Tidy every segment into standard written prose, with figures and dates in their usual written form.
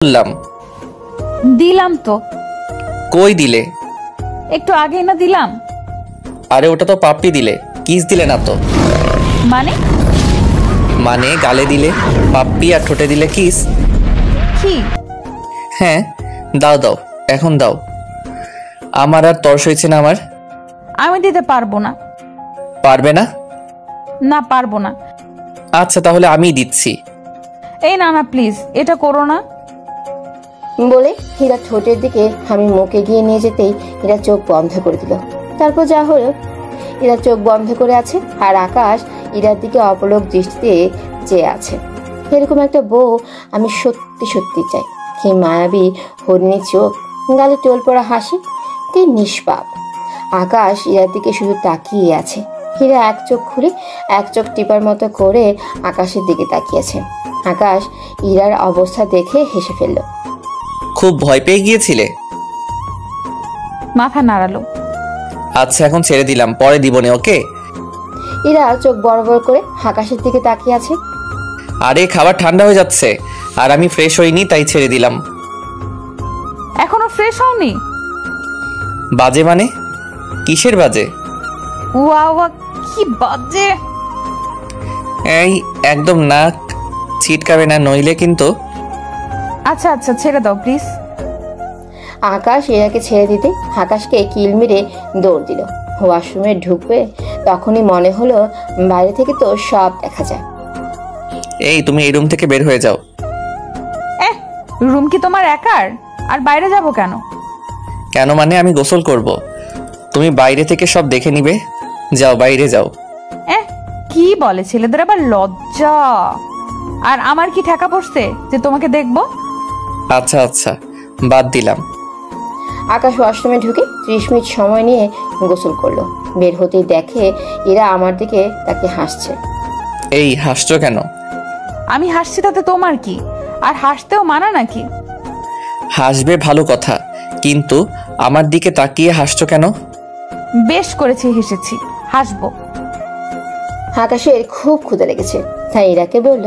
বললাম দিলাম তো। কই দিলে? একটু আগে না দিলাম। আরে ওটা তো পাপ্পি দিলে, কিস দিলে না তো। মানে মানে গালে দিলে পাপ্পি আর ঠোঁটে দিলে কিস। কি? হ্যাঁ দাও দাও, এখন দাও। আমার আর তর্স হয়েছে না আমার। আমি দিতে পারবো না। পারবে না? না পারবো না। আচ্ছা তাহলে আমিই দিচ্ছি। এই না না প্লিজ, এটা করো না। বলে হীরা ঠোঁটের দিকে আমি মুখ এগিয়ে নিয়ে যেতেই হীরা চোখ বন্ধ করে দিল। তারপর যা হলো, হীরা চোখ বন্ধ করে আছে আর আকাশ হীরার দিকে অপলক দৃষ্টিতে চেয়ে আছে। এরকম একটা বউ আমি সত্যি সত্যি চাই। কি মায়াবী হরিণী চোখ, গালে টোল পড়া হাসি, কি নিষ্পাপ। আকাশ হীরার দিকে শুধু তাকিয়ে আছে। হীরা এক চোখ খুলে এক চোখ টিপার মতো করে আকাশের দিকে তাকিয়েছে। আকাশ হীরার অবস্থা দেখে হেসে ফেলল। খুব ভয় পেয়ে গিয়েছিলে? মাথা নাড়ালো। আচ্ছা এখন ছেড়ে দিলাম, পরে দিবনে, ওকে? হীরা চোখ বড় বড় করে আকাশের দিকে তাকিয়ে আছে। আরে খাবার ঠান্ডা হয়ে যাচ্ছে আর আমি ফ্রেশ হইনি, তাই ছেড়ে দিলাম। এখনো ফ্রেশ হওনি? বাজে মানে? কিসের বাজে? ওয়া ওয়া, কি বাজে। এই একদম নাক ছিটকাবে না, নইলে কিন্তু। আচ্ছা আচ্ছা ছেড়ে দাও প্লিজ। আকাশ হীরাকে ছেড়ে দিতে আকাশকে কিল মেরে দৌড় দিল। ওয়াশরুমে ঢুকবে তখনই মনে হলো বাইরে থেকে তো সব দেখা যায়। এই তুমি এই রুম থেকে বের হয়ে যাও। রুম কি তোমার একার? আর বাইরে যাব কেন? কেন মানে? আমি গোসল করব, তুমি বাইরে থেকে সব দেখে নিবে। যাও বাইরে যাও। কি বলে ছেলেদের আবার লজ্জা। আর আমার কি ঠেকা পড়ছে যে তোমাকে দেখবো? আচ্ছা আচ্ছা বাদ দিলাম। আকাশ ওয়াশরুমে ঢুকে 30 মিনিট সময় নিয়ে গোসল করলো। বের হতেই দেখে এরা আমার দিকে তাকে হাসছে। এই হাসছো কেন? আমি হাসছি তাতে তোমার কি? আর হাসতেও মানা নাকি? হাসবে ভালো কথা, কিন্তু আমার দিকে তাকিয়ে হাসছো কেন? বেশ করেছি, হেসেছি, হাসবো। আকাশের খুব ক্ষুধা লেগেছে, তাই ইরাকে বলল,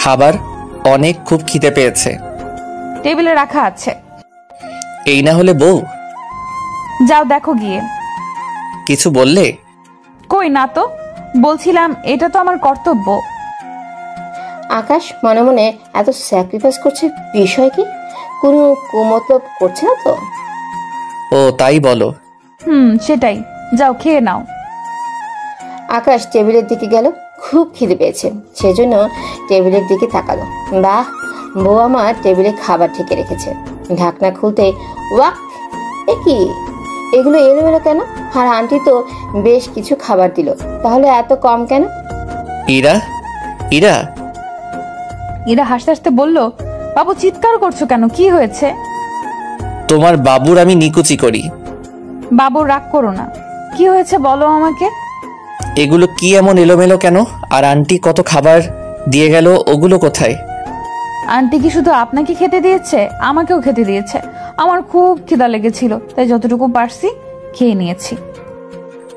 খাবার অনেক, খুব খিদে পেয়েছে। টেবিলে রাখা আছে। এই না হলে বউ? যাও দেখো গিয়ে। কিছু বললে? কই না তো, বলছিলাম এটা তো আমার কর্তব্য। আকাশ মনে মনে এত স্যাক্রিফাইস করছে, বিষয় কি? কোনো কুমতলব করছে না তো? ও তাই বলো। সেটাই। যাও খেয়ে নাও। আকাশ টেবিলের দিকে গেল। খুব খিদে পেয়েছে, সেজন্য টেবিলের দিকে তাকালো। বাহ, বউ আমার টেবিলে খাবার ঠেকে রেখেছে। ঢাকনা খুলতে ওয়াক, এ কি, এগুলো এলোমেলো কেন? আর আন্টি তো বেশ কিছু খাবার দিল, তাহলে এত কম কেন? ইরা ইরা এরা হাসতে হাসতে বলল, বাবু চিৎকার করছো কেন, কি হয়েছে? তোমার বাবুর আমি নিকুচি করি। বাবুর রাগ করো না, কি হয়েছে বলো আমাকে। এগুলো কি এমন এলোমেলো কেন? আর আন্টি কত খাবার দিয়ে গেল, ওগুলো কোথায়? আন্টি কি শুধু আপনাকে খেতে দিয়েছে? আমাকেও খেতে দিয়েছে। আমার খুব খিদা লেগেছিল, তাই যতটুকু পারছি খেয়ে নিয়েছি।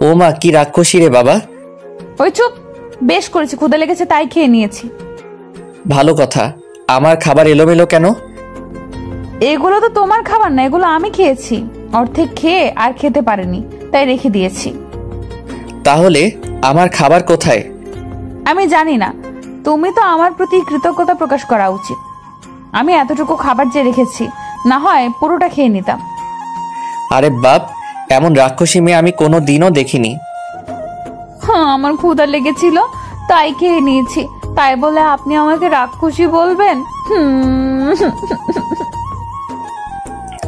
ও মা, কি রাক্ষসী রে বাবা। ওই চুপ, বেশ করেছি, ক্ষুদা লেগেছে তাই খেয়ে নিয়েছি। ভালো কথা, আমার খাবার এলোমেলো কেন? এগুলো তো তোমার খাবার না, এগুলো আমি খেয়েছি। অর্ধেক খেয়ে আর খেতে পারিনি, তাই রেখে দিয়েছি। তাহলে আমার খাবার কোথায়? আমি জানি না, তুমি তো আমার প্রতি কৃতজ্ঞতা প্রকাশ করা উচিত। আমি এতটুকু খাবার যে রেখেছি, না হয় পুরোটা খেয়ে নিতাম। আরে বাপ, এমন রাক্ষসী মেয়ে আমি কোনো দিনও দেখিনি। হ্যাঁ, আমার ক্ষুধা লেগেছিল তাই খেয়ে নিয়েছি, তাই বলে আপনি আমাকে রাক্ষসী বলবেন?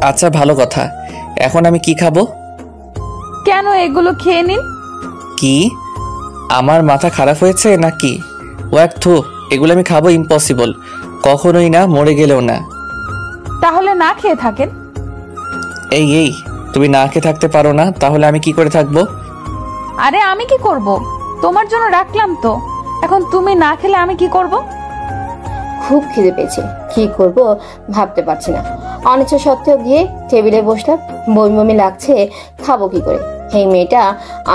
আচ্ছা ভালো কথা, এখন আমি কি খাবো? কেন, এগুলো খেয়ে নিন। কি আমার মাথা খারাপ হয়েছে নাকি? ওয়াক থু, এগুলো আমি খাবো? ইম্পসিবল, কখনোই না, মরে গেলেও না। তাহলে না খেয়ে থাকেন। এই এই, তুমি না খেয়ে থাকতে পারো না, তাহলে আমি কি করে থাকবো? আরে আমি কি করব, তোমার জন্য রাখলাম তো। এখন তুমি না খেলে আমি কি করব? খুব খিদে পেয়েছে, কি করব ভাবতে পারছি না। অনিচ্ছা সত্ত্বেও গিয়ে টেবিলে বসলাম। বমি বমি লাগছে, খাবো কি করে? এই মেয়েটা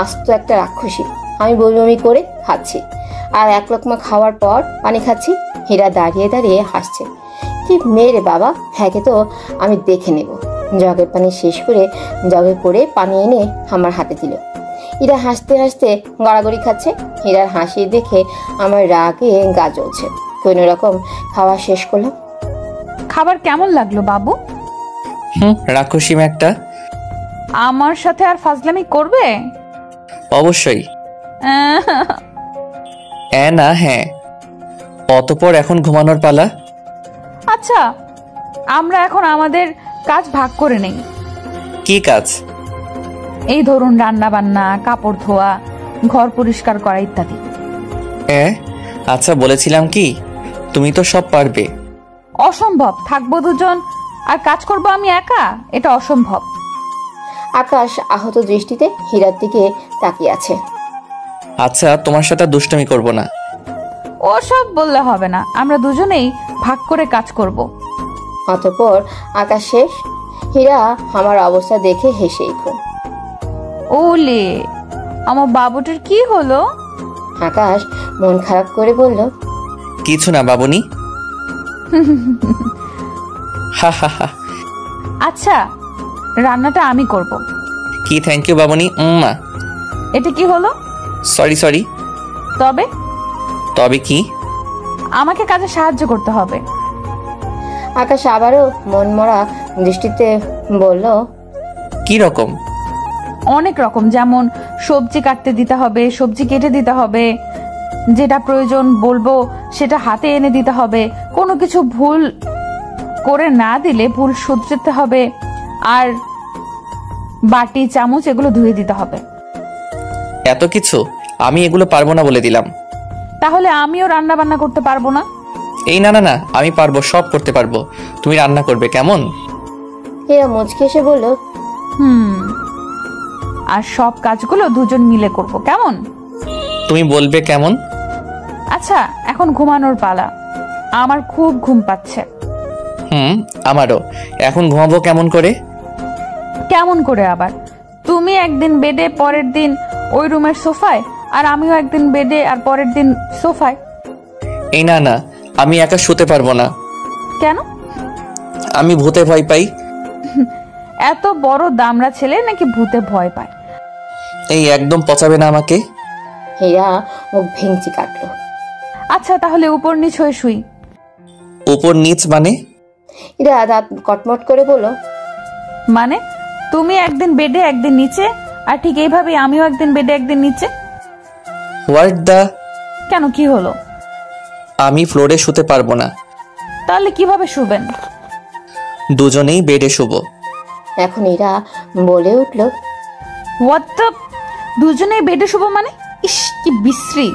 আস্ত একটা রাক্ষসী। আমি বমি বমি করে খাচ্ছি, আর এক লোকমা খাওয়ার পর পানি খাচ্ছি। হীরা দাঁড়িয়ে দাঁড়িয়ে হাসছে। কি মেয়ে রে বাবা, হ্যাঁকে তো আমি দেখে নেব। জগের পানি শেষ করে জগে করে পানি এনে আমার হাতে দিল। ইরা হাসতে হাসতে গড়াগড়ি খাচ্ছে। হীরার হাসি দেখে আমার রাগে গা জ্বলছে। কোনো রকম খাওয়া শেষ করলাম। খাবার কেমন লাগলো বাবু? রাক্ষসীম একটা। আমার সাথে আর ফাজলামি করবে? অবশ্যই। না হ্যাঁ, অতপর এখন ঘুমানোর পালা। আচ্ছা, আমরা এখন আমাদের কাজ ভাগ করে নেই। কি কাজ? এই ধরুন রান্না বান্না, কাপড় ধোয়া, ঘর পরিষ্কার করা ইত্যাদি। আচ্ছা, বলেছিলাম কি তুমি তো সব পারবে। অসম্ভব, থাকবো দুজন আর কাজ করব আমি একা, এটা অসম্ভব। আকাশ আহত দৃষ্টিতে হীরার দিকে তাকিয়ে আছে। আচ্ছা, তোমার সাথে দুষ্টামি করব না। ওসব বললে হবে না, আমরা দুজনেই ভাগ করে কাজ করব। অতঃপর আকাশ শেষ। হীরা আমার অবস্থা দেখে হেসেই খুন। ওলে, আমার বাবুটার কি হলো? আকাশ মন খারাপ করে বলল, কিছু না বাবুনি। হা হা হা। আচ্ছা, রান্নাটা আমি করব। কি থ্যাংক ইউ বাবুনি। এটা কি হলো? সরি। তবে কি? আমাকে কাজে সাহায্য করতে হবে। আকাশ আবারও মনমরা দৃষ্টিতে বলল, কি রকম? অনেক রকম, যেমন সবজি কাটতে দিতে হবে, সবজি কেটে দিতে হবে, যেটা প্রয়োজন বলবো সেটা হাতে এনে দিতে হবে, কোনো কিছু ভুল করে না দিলে ভুল শুধরাতে হবে, আর বাটি চামচ এগুলো ধুয়ে দিতে হবে। এত কিছু? আমি এগুলো পারবো না বলে দিলাম। তাহলে আমিও রান্না বান্না করতে পারবো না? এই না, আমি পারবো, সব করতে পারবো। তুমি রান্না করবে কেমন? হীরা মুচকে এসে বলল, আর সব কাজগুলো দুজন মিলে করব, কেমন? তুমি বলবে কেমন? আচ্ছা, এখন ঘুমানোর পালা, আমার খুব ঘুম পাচ্ছে। আমারও। এখন ঘুমাবো কেমন করে? কেমন করে আবার? তুমি একদিন বেডে, পরের দিন ওই রুমের সোফায়, আর আমিও একদিন বেডে আর পরের দিন সোফায়। এই না, আমি একা শুতে পারবো না। কেন? আমি ভূতে ভয় পাই। এত বড় দামড়া ছেলে নাকি ভূতে ভয় পায়? এই একদম পচাবে না আমাকে। হীরা মুখ ভেঙচি কাটলো। আচ্ছা, তাহলে উপর নিচ হয়ে শুই। উপর নিচ মানে? হীরা দাঁত কটমট করে বলল, মানে তুমি একদিন বেডে একদিন নিচে, আর ঠিক এইভাবে আমিও একদিন বেডে একদিন নিচে। হোয়াট দা? কেন, কি হলো? আমি ফ্লোরে শুতে পারবো না। তাহলে কিভাবে শুবেন? দুজনেই বেডে শুবো। এখন হীরা বলে উঠল, হোয়াট দ্য, দুজনেই বেডে শুবো মানে? ইস, কি বিশ্রী।